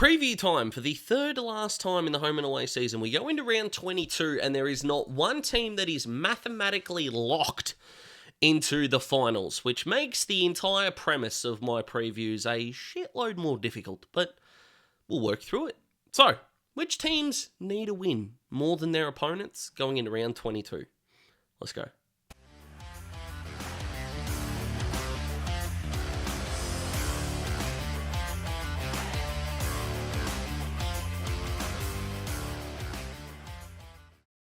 preview time for the third last time in the home and away season. We go into round 22 and there is not one team that is mathematically locked into the finals, which makes the entire premise of my previews a shitload more difficult, but we'll work through it. So, which teams need a win more than their opponents going into round 22? Let's go.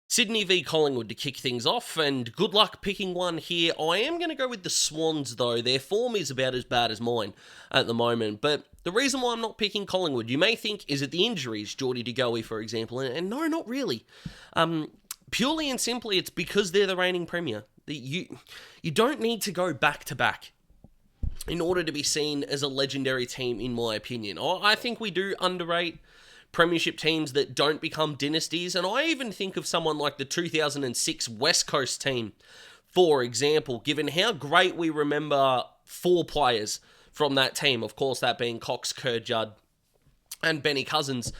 Sydney v Collingwood to kick things off, and good luck picking one here. I am going to go with the Swans, though. Their form is about as bad as mine at the moment, but the reason why I'm not picking Collingwood, you may think, is it the injuries, Geordie De Goey, for example, and no, not really. Purely and simply, it's because they're the reigning premier. You don't need to go back-to-back in order to be seen as a legendary team, in my opinion. I think we do underrate premiership teams that don't become dynasties, and I even think of someone like the 2006 West Coast team, for example, given how great we remember 4 players from that team, of course that being Cox, Kerr, Judd, and Benny Cousins.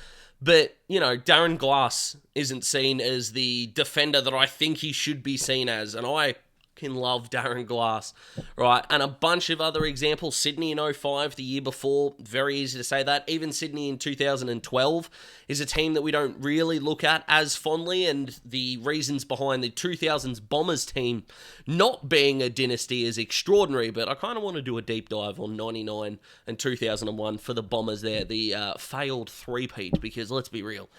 But, Darren Glass isn't seen as the defender that I think he should be seen as, and I can love Darren Glass, right? And a bunch of other examples. Sydney in 05, the year before, very easy to say that. Even Sydney in 2012 is a team that we don't really look at as fondly, and the reasons behind the 2000s Bombers team not being a dynasty is extraordinary, but I kind of want to do a deep dive on 99 and 2001 for the Bombers there, the failed three-peat, because let's be real,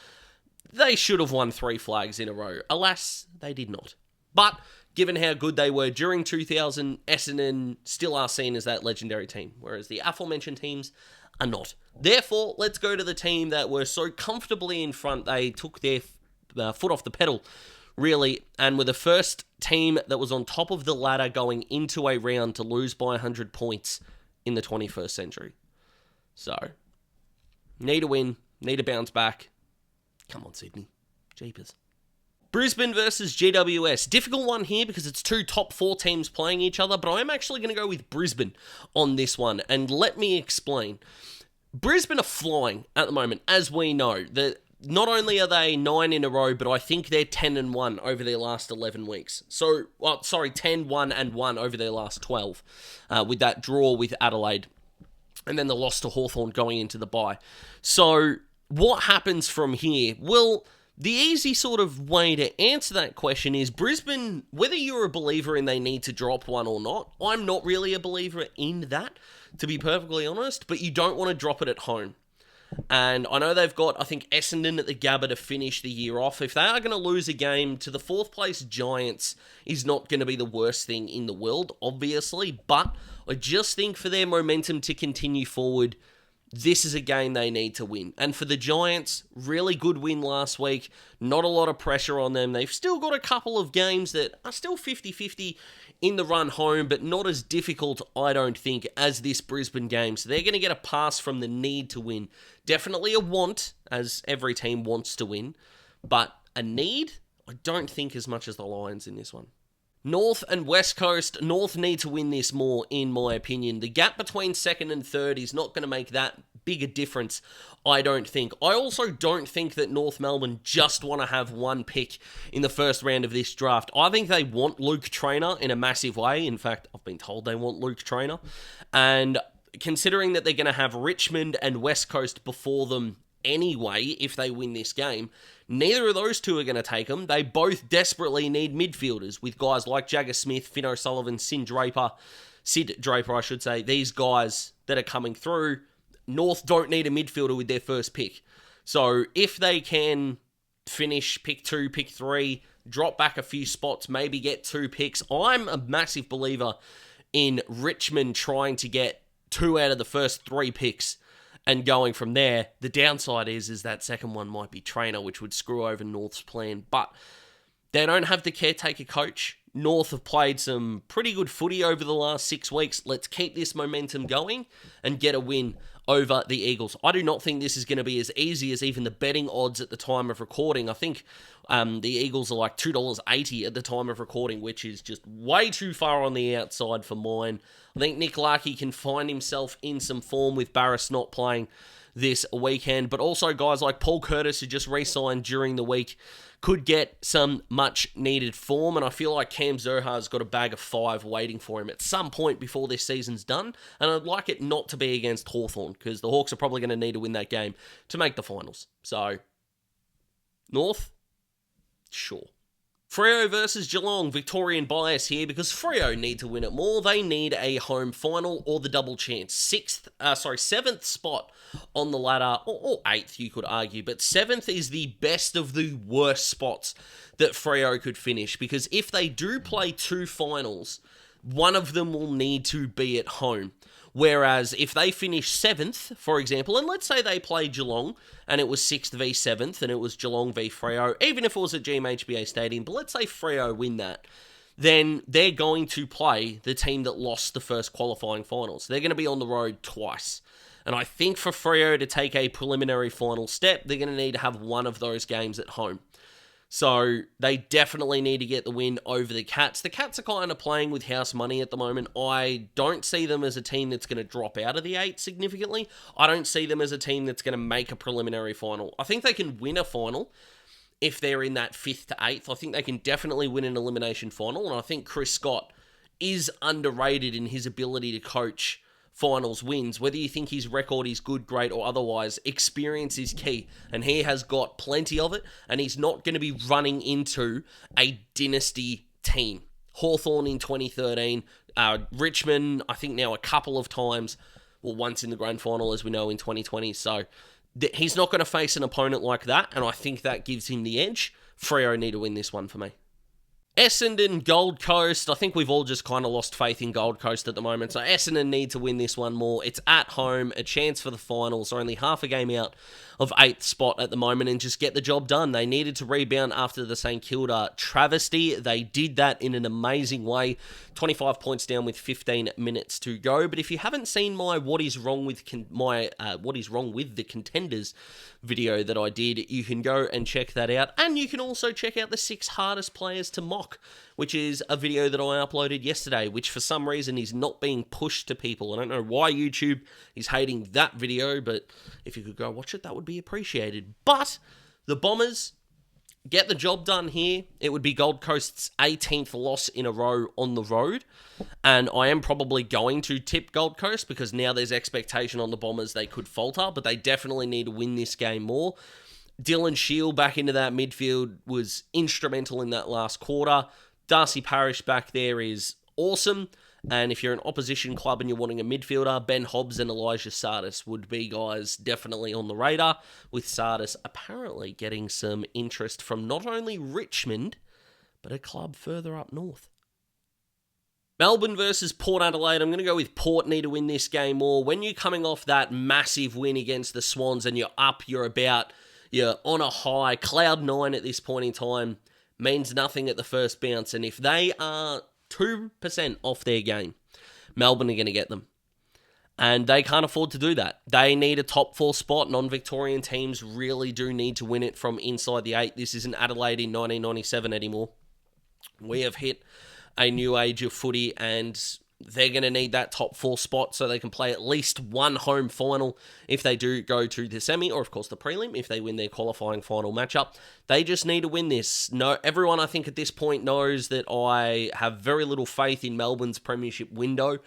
they should have won 3 flags in a row. Alas, they did not. But given how good they were during 2000, Essendon still are seen as that legendary team, whereas the aforementioned teams are not. Therefore, let's go to the team that were so comfortably in front, they took their foot off the pedal, really, and were the first team that was on top of the ladder going into a round to lose by 100 points in the 21st century. So, need a win, need a bounce back. Come on, Sydney. Jeepers. Brisbane versus GWS. Difficult one here because it's 2 top 4 teams playing each other, but I'm actually going to go with Brisbane on this one, and let me explain. Brisbane are flying at the moment, as we know. Not only are they 9 in a row, but I think they're 10-1 over their last 11 weeks. 10-1-1 over their last 12, with that draw with Adelaide, and then the loss to Hawthorn going into the bye. So, what happens from here? Well, the easy sort of way to answer that question is Brisbane, whether you're a believer in they need to drop one or not, I'm not really a believer in that, to be perfectly honest, but you don't want to drop it at home. And I know they've got, I think, Essendon at the Gabba to finish the year off. If they are going to lose a game to the 4th place Giants is not going to be the worst thing in the world, obviously, but I just think for their momentum to continue forward, this is a game they need to win. And for the Giants, really good win last week. Not a lot of pressure on them. They've still got a couple of games that are still 50-50 in the run home, but not as difficult, I don't think, as this Brisbane game. So they're going to get a pass from the need to win. Definitely a want, as every team wants to win. But a need, I don't think as much as the Lions in this one. North and West Coast, North need to win this more, in my opinion. The gap between 2nd and 3rd is not going to make that big a difference, I don't think. I also don't think that North Melbourne just want to have one pick in the first round of this draft. I think they want Luke Traynor in a massive way. In fact, I've been told they want Luke Traynor. And considering that they're going to have Richmond and West Coast before them anyway, if they win this game, neither of those two are going to take them. They both desperately need midfielders with guys like Jagger Smith, Finn O'Sullivan, Sid Draper, I should say. These guys that are coming through, North don't need a midfielder with their first pick. So if they can finish pick 2, pick 3, drop back a few spots, maybe get 2 picks, I'm a massive believer in Richmond trying to get 2 out of the first 3 picks and going from there. The downside is that second one might be Traynor, which would screw over North's plan. But they don't have the caretaker coach. North have played some pretty good footy over the last 6 weeks. Let's keep this momentum going and get a win over the Eagles. I do not think this is going to be as easy as even the betting odds at the time of recording. I think the Eagles are like $2.80 at the time of recording, which is just way too far on the outside for mine. I think Nick Larkey can find himself in some form with Barras not playing this weekend. But also guys like Paul Curtis, who just re-signed during the week, could get some much-needed form, and I feel like Cam Zohar's got a bag of 5 waiting for him at some point before this season's done, and I'd like it not to be against Hawthorn, because the Hawks are probably going to need to win that game to make the finals. So, North? Sure. Freo versus Geelong, Victorian bias here, because Freo need to win it more. They need a home final or the double chance. 7th spot on the ladder, or 8th you could argue, but 7th is the best of the worst spots that Freo could finish, because if they do play 2 finals, one of them will need to be at home. Whereas if they finish 7th, for example, and let's say they play Geelong, and it was 6th v 7th, and it was Geelong v Freo, even if it was at GMHBA Stadium, but let's say Freo win that, then they're going to play the team that lost the first qualifying finals. They're going to be on the road twice. And I think for Freo to take a preliminary final step, they're going to need to have one of those games at home. So they definitely need to get the win over the Cats. The Cats are kind of playing with house money at the moment. I don't see them as a team that's going to drop out of the 8 significantly. I don't see them as a team that's going to make a preliminary final. I think they can win a final if they're in that 5th to 8th. I think they can definitely win an elimination final. And I think Chris Scott is underrated in his ability to coach finals wins. Whether you think his record is good, great, or otherwise, experience is key, and he has got plenty of it, and he's not going to be running into a dynasty team. Hawthorn in 2013, Richmond, I think now a couple of times, well, once in the grand final, as we know, in 2020, so he's not going to face an opponent like that, and I think that gives him the edge. Freo need to win this one for me. Essendon, Gold Coast. I think we've all just kind of lost faith in Gold Coast at the moment. So Essendon need to win this one more. It's at home, a chance for the finals. Only half a game out of 8th spot at the moment and just get the job done. They needed to rebound after the St Kilda travesty. They did that in an amazing way. 25 points down with 15 minutes to go. But if you haven't seen my What is Wrong with the Contenders video that I did, you can go and check that out. And you can also check out the 6 hardest players to mock, which is a video that I uploaded yesterday, which for some reason is not being pushed to people. I don't know why YouTube is hating that video, but if you could go watch it, that would be appreciated. But the Bombers get the job done here. It would be Gold Coast's 18th loss in a row on the road. And I am probably going to tip Gold Coast because now there's expectation on the Bombers they could falter, but they definitely need to win this game more. Dylan Shield back into that midfield was instrumental in that last quarter. Darcy Parish back there is awesome. And if you're an opposition club and you're wanting a midfielder, Ben Hobbs and Elijah Sardis would be guys definitely on the radar, with Sardis apparently getting some interest from not only Richmond, but a club further up north. Melbourne versus Port Adelaide. I'm going to go with Port need to win this game more. When you're coming off that massive win against the Swans and you're up, you're on a high, cloud 9 at this point in time, means nothing at the first bounce. And if they are 2% off their game, Melbourne are going to get them. And they can't afford to do that. They need a top 4 spot. Non-Victorian teams really do need to win it from inside the 8. This isn't Adelaide in 1997 anymore. We have hit a new age of footy, and they're going to need that top 4 spot so they can play at least one home final if they do go to the semi, or of course the prelim if they win their qualifying final matchup. They just need to win this. No, everyone I think at this point knows that I have very little faith in Melbourne's premiership window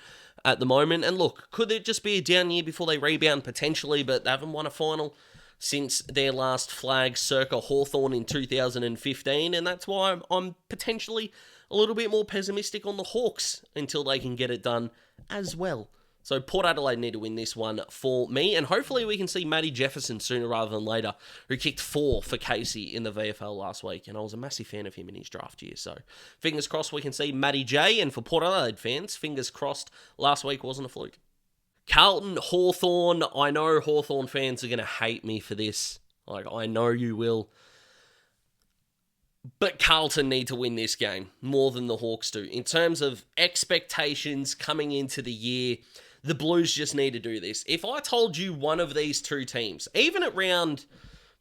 at the moment. And look, could it just be a down year before they rebound? Potentially, but they haven't won a final since their last flag circa Hawthorn in 2015, and that's why I'm potentially a little bit more pessimistic on the Hawks until they can get it done as well. So Port Adelaide need to win this one for me, and hopefully we can see Matty Jefferson sooner rather than later, who kicked 4 for Casey in the VFL last week, and I was a massive fan of him in his draft year. So fingers crossed we can see Matty J, and for Port Adelaide fans, fingers crossed last week wasn't a fluke. Carlton, Hawthorn. I know Hawthorn fans are going to hate me for this. I know you will. But Carlton need to win this game more than the Hawks do. In terms of expectations coming into the year, the Blues just need to do this. If I told you one of these 2 teams, even at round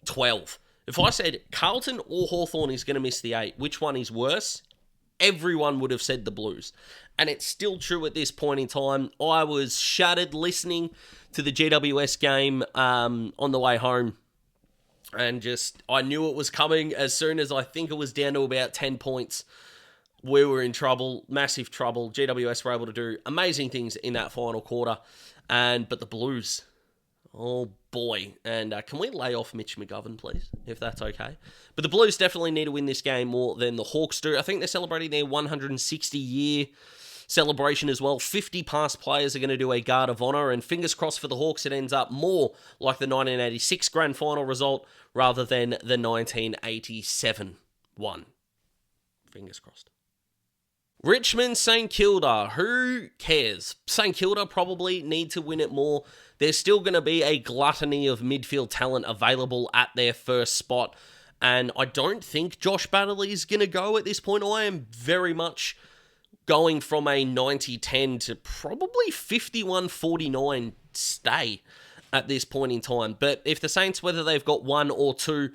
12, if I said Carlton or Hawthorn is going to miss the 8, which one is worse? everyone would have said the Blues. And it's still true at this point in time. I was shattered listening to the GWS game on the way home. And I knew it was coming as soon as I think it was down to about 10 points. We were in trouble, massive trouble. GWS were able to do amazing things in that final quarter. But the Blues, oh boy. And can we lay off Mitch McGovern, please, if that's okay? But the Blues definitely need to win this game more than the Hawks do. I think they're celebrating their 160-year celebration as well. 50 past players are going to do a guard of honour, and fingers crossed for the Hawks it ends up more like the 1986 grand final result rather than the 1987 one. Fingers crossed. Richmond, St Kilda. Who cares? St Kilda probably need to win it more. There's still going to be a gluttony of midfield talent available at their first spot, and I don't think Josh Baddeley's going to go at this point. I am very much going from a 90-10 to probably 51-49 stay at this point in time. But if the Saints, whether they've got one or two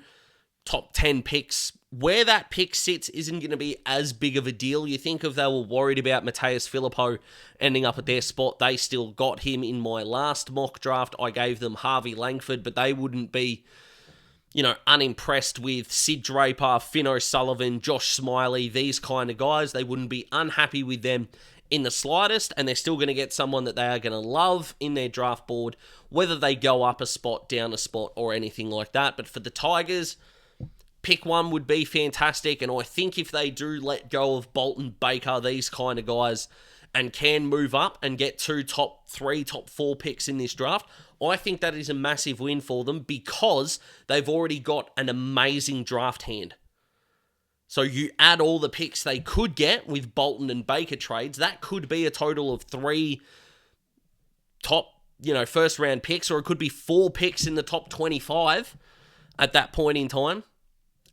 top 10 picks, where that pick sits isn't going to be as big of a deal. You think if they were worried about Mateus Filippo ending up at their spot, they still got him in my last mock draft. I gave them Harvey Langford, but they wouldn't be, unimpressed with Sid Draper, Finn O'Sullivan, Josh Smiley, these kind of guys. They wouldn't be unhappy with them in the slightest, and they're still going to get someone that they are going to love in their draft board, whether they go up a spot, down a spot, or anything like that. But for the Tigers, pick one would be fantastic, and I think if they do let go of Bolton, Baker, these kind of guys, and can move up and get 2 top 3, top 4 picks in this draft, I think that is a massive win for them because they've already got an amazing draft hand. So you add all the picks they could get with Bolton and Baker trades, that could be a total of 3 top, first round picks, or it could be 4 picks in the top 25 at that point in time.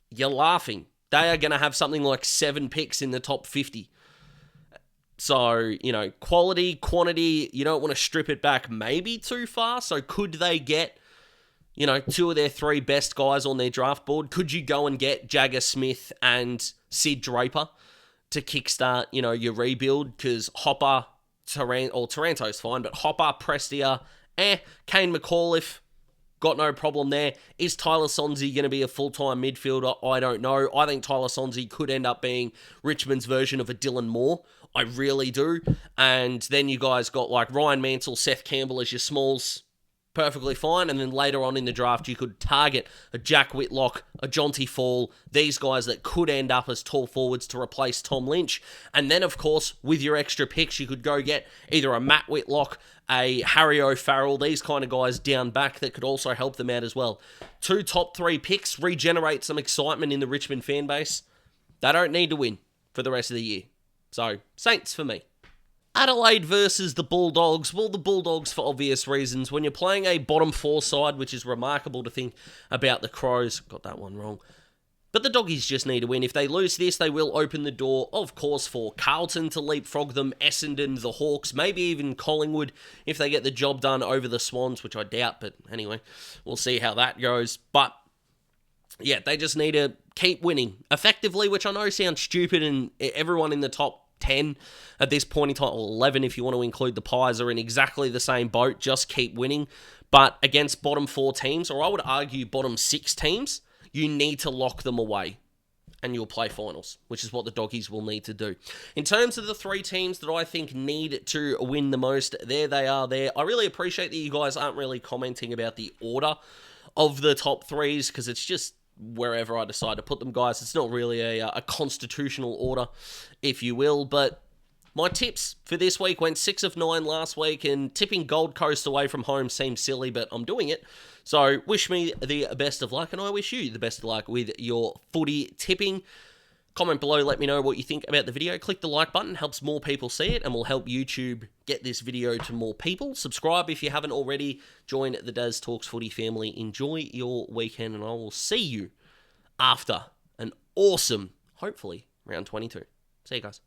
You're laughing. They are going to have something like 7 picks in the top 50. So, quality, quantity, you don't want to strip it back maybe too far. So could they get, 2 of their 3 best guys on their draft board? Could you go and get Jagger Smith and Sid Draper to kickstart, your rebuild? Because Hopper, Taranto's fine, but Hopper, Prestia, Kane McAuliffe, got no problem there. Is Tyler Sonsie going to be a full-time midfielder? I don't know. I think Tyler Sonsie could end up being Richmond's version of a Dylan Moore. I really do. And then you guys got like Ryan Mansell, Seth Campbell as your smalls. Perfectly fine. And then later on in the draft, you could target a Jack Whitlock, a Jonty Fall, these guys that could end up as tall forwards to replace Tom Lynch. And then, of course, with your extra picks, you could go get either a Matt Whitlock, a Harry O'Farrell, these kind of guys down back that could also help them out as well. 2 top 3 picks, regenerate some excitement in the Richmond fan base. They don't need to win for the rest of the year. So, Saints for me. Adelaide versus the Bulldogs. Well, the Bulldogs for obvious reasons. When you're playing a bottom 4 side, which is remarkable to think about the Crows. Got that one wrong. But the Doggies just need to win. If they lose this, they will open the door, of course, for Carlton to leapfrog them, Essendon, the Hawks, maybe even Collingwood if they get the job done over the Swans, which I doubt, but anyway, we'll see how that goes. But yeah, they just need to keep winning effectively, which I know sounds stupid, and everyone in the top 10 at this point in time, or 11 if you want to include the Pies, are in exactly the same boat. Just keep winning. But against bottom 4 teams, or I would argue bottom 6 teams, you need to lock them away and you'll play finals, which is what the Doggies will need to do. In terms of the 3 teams that I think need to win the most, there they are there. I really appreciate that you guys aren't really commenting about the order of the top 3s, because it's just wherever I decide to put them, guys. It's not really a constitutional order, if you will, but my tips for this week went 6 of 9 last week, and tipping Gold Coast away from home seems silly, but I'm doing it. So wish me the best of luck, and I wish you the best of luck with your footy tipping. Comment below, let me know what you think about the video. Click the like button, helps more people see it, and will help YouTube get this video to more people. Subscribe if you haven't already. Join the Daz Talks Footy family. Enjoy your weekend, and I will see you after an awesome, hopefully, round 22. See you guys.